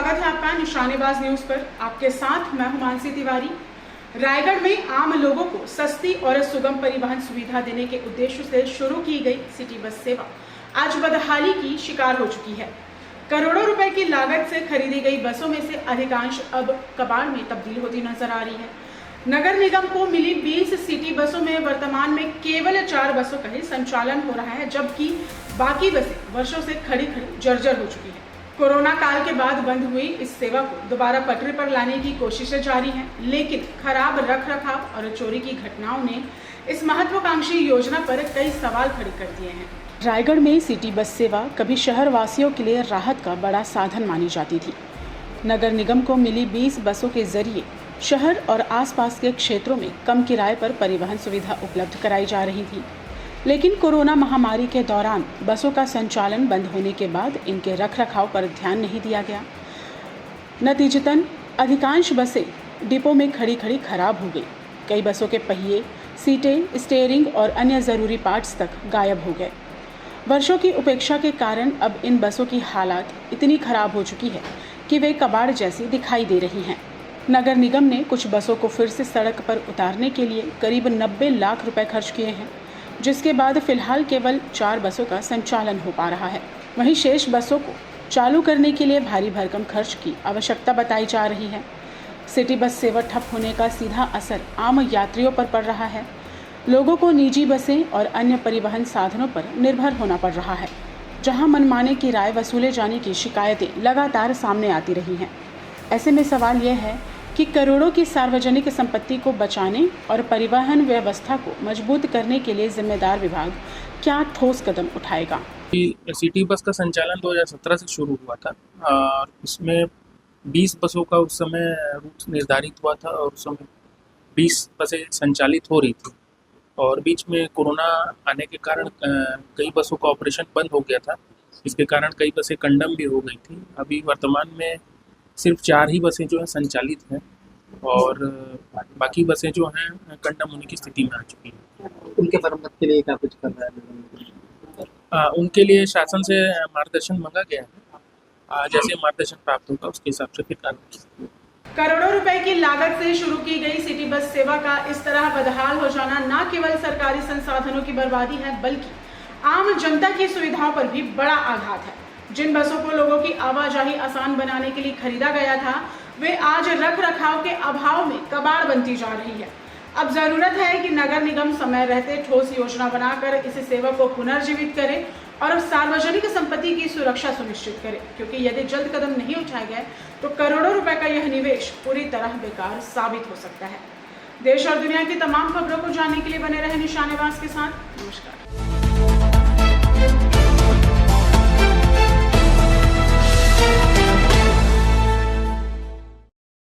स्वागत है आपका निशानेबाज न्यूज पर। आपके साथ मैं हूं मानसी तिवारी। रायगढ़ में आम लोगों को सस्ती और सुगम परिवहन सुविधा देने के उद्देश्य से शुरू की गई सिटी बस सेवा आज बदहाली की शिकार हो चुकी है। करोड़ों रुपए की लागत से खरीदी गई बसों में से अधिकांश अब कबाड़ में तब्दील होती नजर आ रही है। नगर निगम को मिली 20 सिटी बसों में वर्तमान में केवल 4 बसों का ही संचालन हो रहा है, जबकि बाकी बसें वर्षों से खड़ी जर्जर हो चुकी है। कोरोना काल के बाद बंद हुई इस सेवा को दोबारा पटरी पर लाने की कोशिशें जारी हैं, लेकिन खराब रखरखाव और चोरी की घटनाओं ने इस महत्वाकांक्षी योजना पर कई सवाल खड़े कर दिए हैं। रायगढ़ में सिटी बस सेवा कभी शहर वासियों के लिए राहत का बड़ा साधन मानी जाती थी। नगर निगम को मिली 20 बसों के जरिए शहर और आसपास के क्षेत्रों में कम किराए पर परिवहन सुविधा उपलब्ध कराई जा रही थी, लेकिन कोरोना महामारी के दौरान बसों का संचालन बंद होने के बाद इनके रखरखाव पर ध्यान नहीं दिया गया। नतीजतन अधिकांश बसें डिपो में खड़ी खराब हो गई। कई बसों के पहिए, सीटें, स्टीयरिंग और अन्य ज़रूरी पार्ट्स तक गायब हो गए। वर्षों की उपेक्षा के कारण अब इन बसों की हालत इतनी खराब हो चुकी है कि वे कबाड़ जैसी दिखाई दे रही हैं। नगर निगम ने कुछ बसों को फिर से सड़क पर उतारने के लिए करीब 90 लाख रुपए खर्च किए हैं, जिसके बाद फिलहाल केवल 4 बसों का संचालन हो पा रहा है। वहीं शेष बसों को चालू करने के लिए भारी भरकम खर्च की आवश्यकता बताई जा रही है। सिटी बस सेवा ठप होने का सीधा असर आम यात्रियों पर पड़ रहा है। लोगों को निजी बसें और अन्य परिवहन साधनों पर निर्भर होना पड़ रहा है, जहां मनमाने किराए वसूले जाने की शिकायतें लगातार सामने आती रही हैं। ऐसे में सवाल यह है कि करोड़ों की सार्वजनिक संपत्ति को बचाने और परिवहन व्यवस्था को मजबूत करने के लिए जिम्मेदार विभाग क्या ठोस कदम उठाएगा। सिटी बस का संचालन 2017 से शुरू हुआ था और इसमें 20 बसों का उस समय रूट निर्धारित हुआ था और उस समय 20 बसें संचालित हो रही थी और बीच में कोरोना आने के कारण कई बसों का ऑपरेशन बंद हो गया था। इसके कारण कई बसें कंडम भी हो गई थी। अभी वर्तमान में सिर्फ 4 ही बसें जो हैं संचालित हैं और बाकी बसें जो हैं कंडम होने की स्थिति में आ चुकी हैं। उनके मरम्मत के लिए क्या कुछ कर रहा है? उनके लिए शासन से मार्गदर्शन मांगा गया है। जैसे मार्गदर्शन प्राप्त होगा उसके हिसाब से फिर कार्रवाई। करोड़ों रुपए की लागत से शुरू की गई सिटी बस सेवा का इस तरह बदहाल हो जाना न केवल सरकारी संसाधनों की बर्बादी है, बल्कि आम जनता की सुविधाओं पर भी बड़ा आघात है। जिन बसों को लोगों की आवाजाही आसान बनाने के लिए खरीदा गया था, वे आज रख रखाव के अभाव में कबाड़ बनती जा रही है। अब जरूरत है कि नगर निगम समय रहते ठोस योजना बनाकर इस सेवा को पुनर्जीवित करे और सार्वजनिक संपत्ति की सुरक्षा सुनिश्चित करे, क्योंकि यदि जल्द कदम नहीं उठाए गए तो करोड़ों रुपए का यह निवेश पूरी तरह बेकार साबित हो सकता है। देश और दुनिया की तमाम खबरों को जानने के लिए बने रहे निशानेबाज के साथ। नमस्कार।